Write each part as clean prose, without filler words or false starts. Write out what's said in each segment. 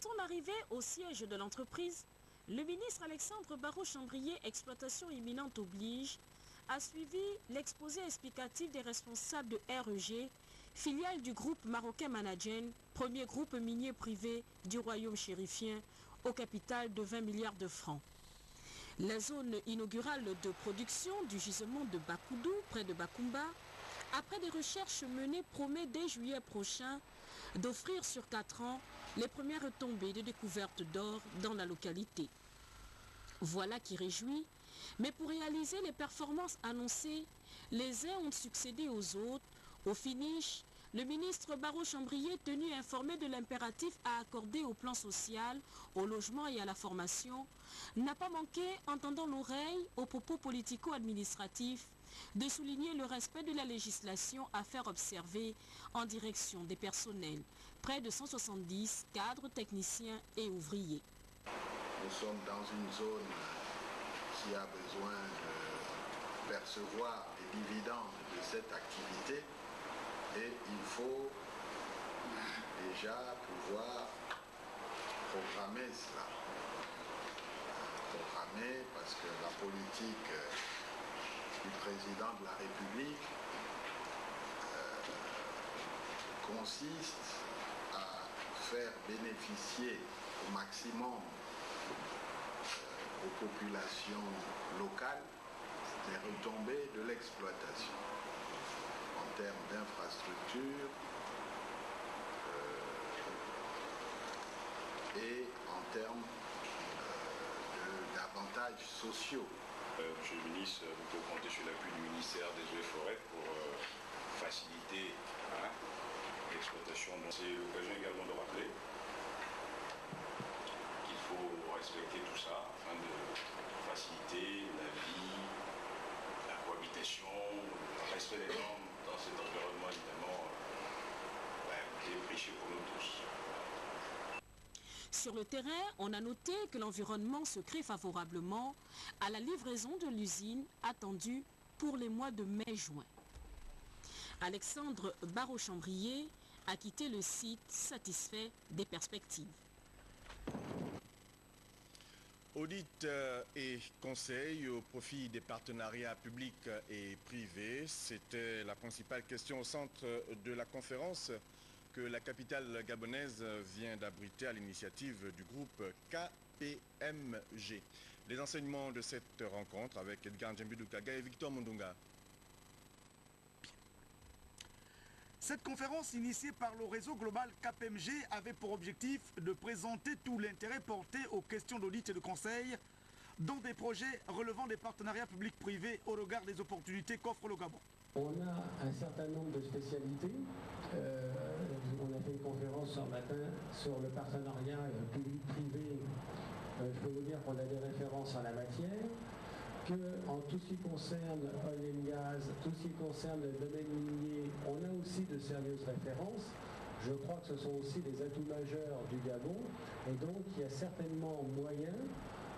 son arrivée au siège de l'entreprise, le ministre Alexandre Barrault-Chambrier, exploitation imminente oblige, a suivi l'exposé explicatif des responsables de REG, filiale du groupe marocain Managen, premier groupe minier privé du royaume chérifien, au capital de 20 milliards de francs. La zone inaugurale de production du gisement de Bakoudou, près de Bakoumba, après des recherches menées, promet dès juillet prochain d'offrir sur 4 ans les premières retombées de découverte d'or dans la localité. Voilà qui réjouit, mais pour réaliser les performances annoncées, les uns ont succédé aux autres. Au finish, le ministre Barrault-Chambrier, tenu informé de l'impératif à accorder au plan social, au logement et à la formation, n'a pas manqué, en tendant l'oreille aux propos politico-administratifs, de souligner le respect de la législation à faire observer en direction des personnels, près de 170 cadres, techniciens et ouvriers. Nous sommes dans une zone qui a besoin de percevoir les dividendes de cette activité et il faut déjà pouvoir programmer cela. Programmer parce que la politique du président de la République consiste à faire bénéficier au maximum aux populations locales des retombées de l'exploitation en termes d'infrastructures et en termes d'avantages sociaux. Monsieur le ministre, vous pouvez compter sur l'appui du ministère des Eaux et Forêts pour faciliter l'exploitation. C'est l'occasion également de rappeler qu'il faut respecter tout ça afin de faciliter la vie, la cohabitation, le respect des normes dans cet environnement évidemment qui est précieux pour nous tous. Sur le terrain, on a noté que l'environnement se crée favorablement à la livraison de l'usine attendue pour les mois de mai-juin. Alexandre Barrault-Chambrier a quitté le site satisfait des perspectives. Audit et conseil au profit des partenariats publics et privés, c'était la principale question au centre de la conférence que la capitale gabonaise vient d'abriter à l'initiative du groupe KPMG. Les enseignements de cette rencontre avec Edgar Ndjembi-Doukaga et Victor Mondunga. Cette conférence initiée par le réseau global KPMG avait pour objectif de présenter tout l'intérêt porté aux questions d'audit et de conseil dans des projets relevant des partenariats publics-privés au regard des opportunités qu'offre le Gabon. On a un certain nombre de spécialités. On a fait une conférence ce matin sur le partenariat public-privé. Je peux vous dire qu'on a des références en la matière, qu'en tout ce qui concerne oil and gas, tout ce qui concerne le domaine minier, on a aussi de sérieuses références. Je crois que ce sont aussi des atouts majeurs du Gabon et donc il y a certainement moyen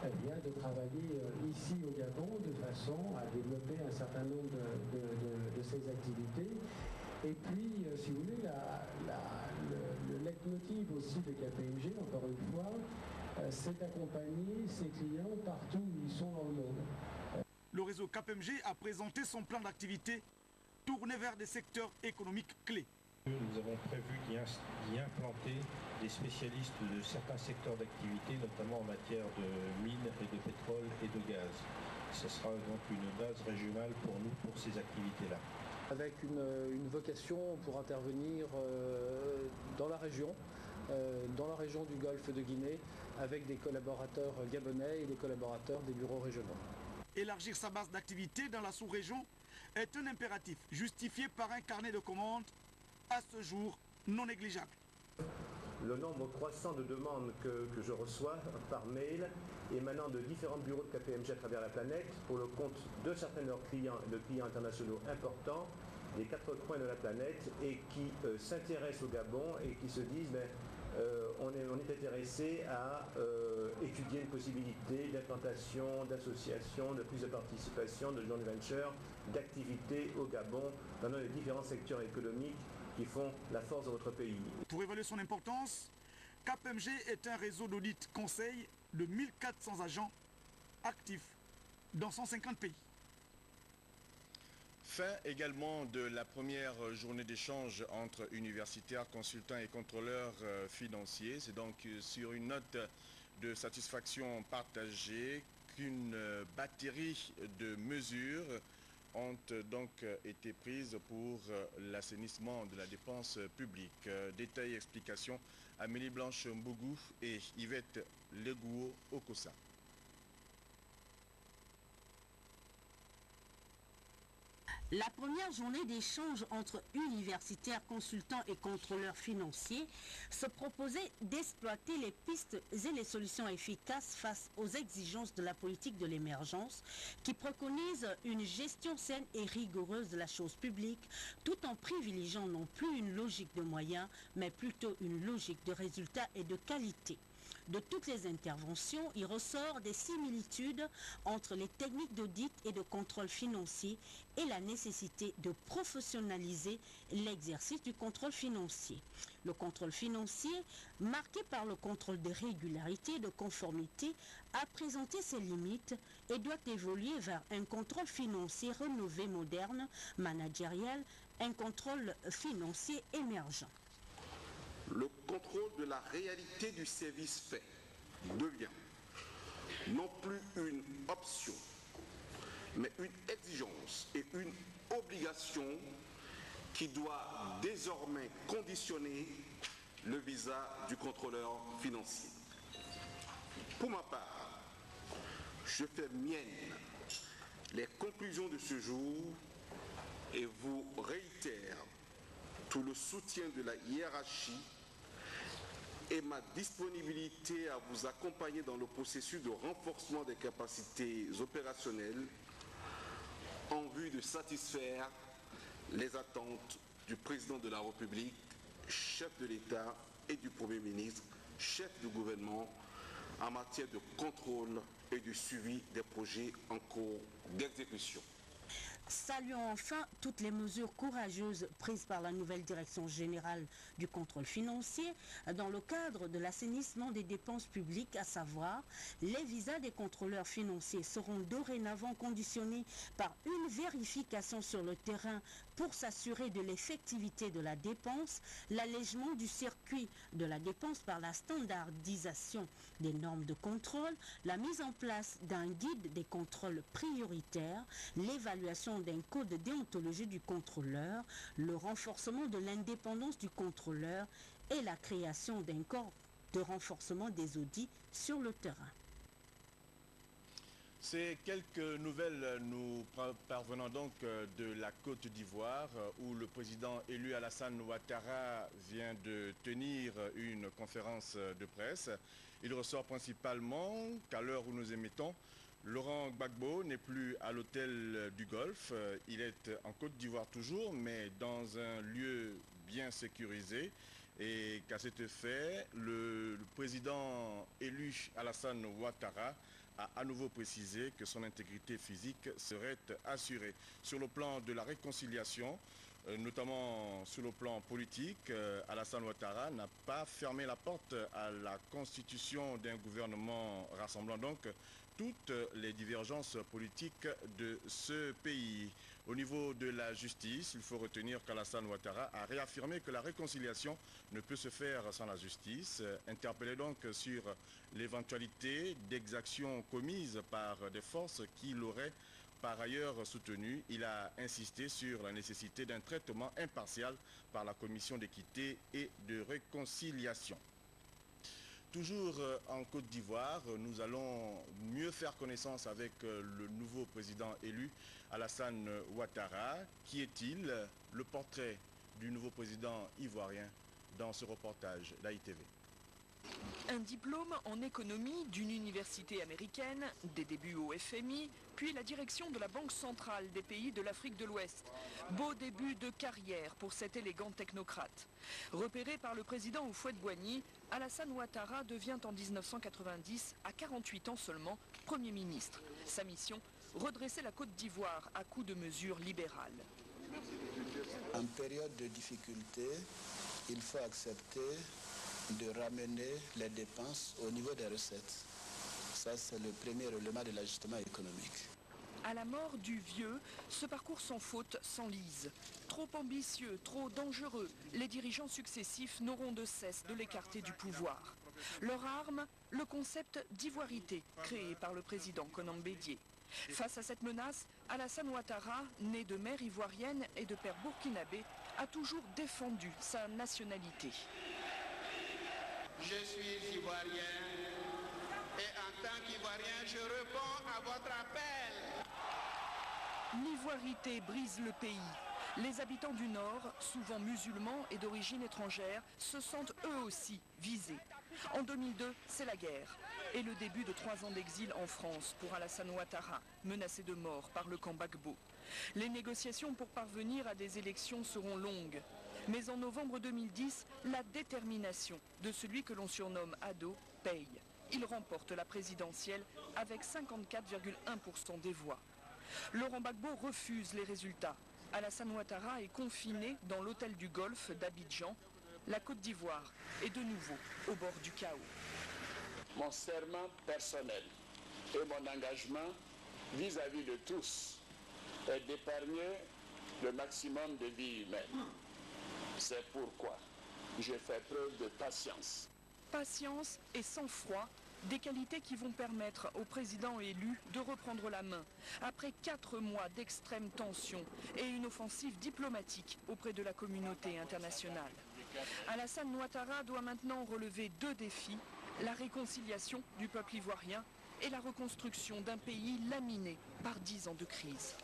de travailler ici au Gabon de façon à développer un certain nombre de ces activités. Et puis, si vous voulez, le leitmotiv aussi de KPMG, encore une fois, c'est d'accompagner ses clients partout où ils sont dans le monde. Le réseau KPMG a présenté son plan d'activité tourné vers des secteurs économiques clés. Nous avons prévu d'y implanter des spécialistes de certains secteurs d'activité, notamment en matière de mines et de pétrole et de gaz. Ce sera donc une base régionale pour nous, pour ces activités-là. Avec une vocation pour intervenir dans la région du Golfe de Guinée, avec des collaborateurs gabonais et des collaborateurs des bureaux régionaux. Élargir sa base d'activité dans la sous-région est un impératif justifié par un carnet de commandes à ce jour non négligeable. Le nombre croissant de demandes que je reçois par mail émanant de différents bureaux de KPMG à travers la planète pour le compte de certains de leurs clients, de clients internationaux importants des 4 coins de la planète et qui s'intéressent au Gabon et qui se disent on est intéressé à étudier une possibilité d'implantation, d'association, de prise de participation, de joint venture, d'activité au Gabon dans les différents secteurs économiques qui font la force de votre pays. Pour évaluer son importance, KPMG est un réseau d'audit conseil de 1400 agents actifs dans 150 pays. Fin également de la première journée d'échange entre universitaires, consultants et contrôleurs financiers. C'est donc sur une note de satisfaction partagée qu'une batterie de mesures ont donc été prises pour l'assainissement de la dépense publique. Détails et explications, Amélie Blanche Mbougou et Yvette Legouo Okosa. La première journée d'échange entre universitaires, consultants et contrôleurs financiers se proposait d'exploiter les pistes et les solutions efficaces face aux exigences de la politique de l'émergence qui préconise une gestion saine et rigoureuse de la chose publique tout en privilégiant non plus une logique de moyens mais plutôt une logique de résultats et de qualité. De toutes les interventions, il ressort des similitudes entre les techniques d'audit et de contrôle financier et la nécessité de professionnaliser l'exercice du contrôle financier. Le contrôle financier, marqué par le contrôle de régularité et de conformité, a présenté ses limites et doit évoluer vers un contrôle financier rénové, moderne, managérial, un contrôle financier émergent. Le contrôle de la réalité du service fait devient non plus une option, mais une exigence et une obligation qui doit désormais conditionner le visa du contrôleur financier. Pour ma part, je fais mienne les conclusions de ce jour et vous réitère tout le soutien de la hiérarchie et ma disponibilité à vous accompagner dans le processus de renforcement des capacités opérationnelles en vue de satisfaire les attentes du président de la République, chef de l'État et du Premier ministre, chef du gouvernement en matière de contrôle et de suivi des projets en cours d'exécution. Saluons enfin toutes les mesures courageuses prises par la nouvelle direction générale du contrôle financier dans le cadre de l'assainissement des dépenses publiques, à savoir les visas des contrôleurs financiers seront dorénavant conditionnés par une vérification sur le terrain pour s'assurer de l'effectivité de la dépense, l'allègement du circuit de la dépense par la standardisation des normes de contrôle, la mise en place d'un guide des contrôles prioritaires, l'évaluation d'un code de déontologie du contrôleur, le renforcement de l'indépendance du contrôleur et la création d'un corps de renforcement des audits sur le terrain. Ces quelques nouvelles nous parvenant donc de la Côte d'Ivoire où le président élu Alassane Ouattara vient de tenir une conférence de presse. Il ressort principalement qu'à l'heure où nous émettons, Laurent Gbagbo n'est plus à l'hôtel du Golfe. Il est en Côte d'Ivoire toujours, mais dans un lieu bien sécurisé. Et qu'à cet effet, le président élu Alassane Ouattara a à nouveau précisé que son intégrité physique serait assurée. Sur le plan de la réconciliation, notamment sur le plan politique, Alassane Ouattara n'a pas fermé la porte à la constitution d'un gouvernement rassemblant donc toutes les divergences politiques de ce pays. Au niveau de la justice, il faut retenir qu'Alassane Ouattara a réaffirmé que la réconciliation ne peut se faire sans la justice. Interpellé donc sur l'éventualité d'exactions commises par des forces qui l'auraient par ailleurs soutenu, il a insisté sur la nécessité d'un traitement impartial par la Commission d'équité et de réconciliation. Toujours en Côte d'Ivoire, nous allons mieux faire connaissance avec le nouveau président élu, Alassane Ouattara. Qui est-il? Le portrait du nouveau président ivoirien dans ce reportage d'AITV. Un diplôme en économie d'une université américaine, des débuts au FMI, puis la direction de la Banque centrale des pays de l'Afrique de l'Ouest. Beau début de carrière pour cet élégant technocrate. Repéré par le président Houphouët-Boigny, Alassane Ouattara devient en 1990, à 48 ans seulement, Premier ministre. Sa mission, redresser la Côte d'Ivoire à coups de mesures libérales. En période de difficulté, il faut accepter de ramener les dépenses au niveau des recettes. Ça, c'est le premier élément de l'ajustement économique. À la mort du vieux, ce parcours sans faute s'enlise. Trop ambitieux, trop dangereux, les dirigeants successifs n'auront de cesse de l'écarter du pouvoir. Leur arme, le concept d'ivoirité, créé par le président Konan Bédié. Face à cette menace, Alassane Ouattara, né de mère ivoirienne et de père burkinabé, a toujours défendu sa nationalité. Je suis ivoirien et en tant qu'Ivoirien, je réponds à votre appel. L'ivoirité brise le pays. Les habitants du Nord, souvent musulmans et d'origine étrangère, se sentent eux aussi visés. En 2002, c'est la guerre et le début de 3 ans d'exil en France pour Alassane Ouattara, menacé de mort par le camp Gbagbo. Les négociations pour parvenir à des élections seront longues. Mais en novembre 2010, la détermination de celui que l'on surnomme Ado paye. Il remporte la présidentielle avec 54,1% des voix. Laurent Gbagbo refuse les résultats. Alassane Ouattara est confiné dans l'hôtel du Golfe d'Abidjan. La Côte d'Ivoire est de nouveau au bord du chaos. Mon serment personnel et mon engagement vis-à-vis de tous est d'épargner le maximum de vies humaines. C'est pourquoi j'ai fait preuve de patience. Patience et sang-froid, des qualités qui vont permettre au président élu de reprendre la main après 4 mois d'extrême tension et une offensive diplomatique auprès de la communauté internationale. Alassane Ouattara doit maintenant relever 2 défis, la réconciliation du peuple ivoirien et la reconstruction d'un pays laminé par 10 ans de crise.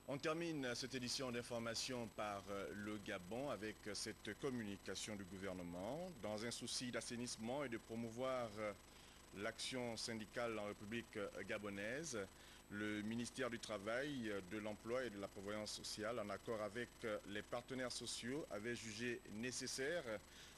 On termine cette édition d'information par le Gabon avec cette communication du gouvernement. Dans un souci d'assainissement et de promouvoir l'action syndicale en République gabonaise, le ministère du Travail, de l'Emploi et de la Prévoyance sociale, en accord avec les partenaires sociaux, avait jugé nécessaire,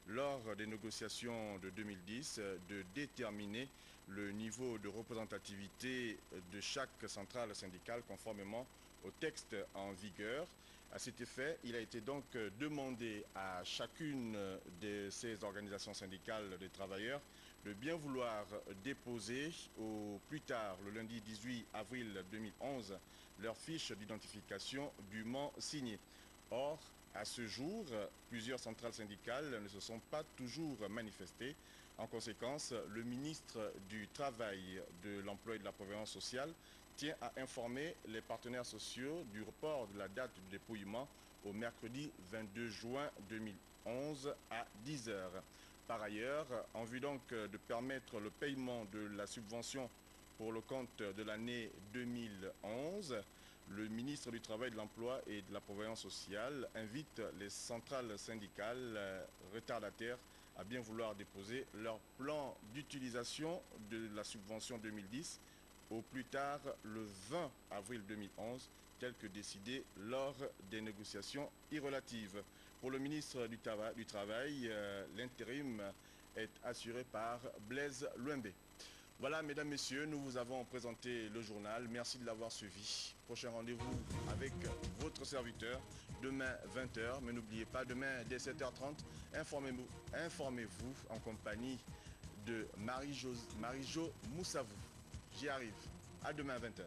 lors des négociations de 2010, de déterminer le niveau de représentativité de chaque centrale syndicale conformément au texte en vigueur. À cet effet, il a été donc demandé à chacune de ces organisations syndicales des travailleurs de bien vouloir déposer au plus tard le lundi 18 avril 2011 leur fiche d'identification dûment signée. Or, à ce jour, plusieurs centrales syndicales ne se sont pas toujours manifestées. En conséquence, le ministre du Travail, de l'Emploi et de la Prévoyance sociale tient à informer les partenaires sociaux du report de la date du dépouillement au mercredi 22 juin 2011 à 10 h. Par ailleurs, en vue donc de permettre le paiement de la subvention pour le compte de l'année 2011, le ministre du Travail, de l'Emploi et de la Prévoyance sociale invite les centrales syndicales retardataires à bien vouloir déposer leur plan d'utilisation de la subvention 2010 au plus tard le 20 avril 2011, tel que décidé lors des négociations irrelatives. Pour le ministre du Travail, l'intérim est assuré par Blaise Luembe. Voilà, mesdames, messieurs, nous vous avons présenté le journal. Merci de l'avoir suivi. Prochain rendez-vous avec votre serviteur demain 20 h. Mais n'oubliez pas, demain dès 7h30, informez-vous en compagnie de Marie-Jo Moussavou. J'y arrive. À demain 20 h.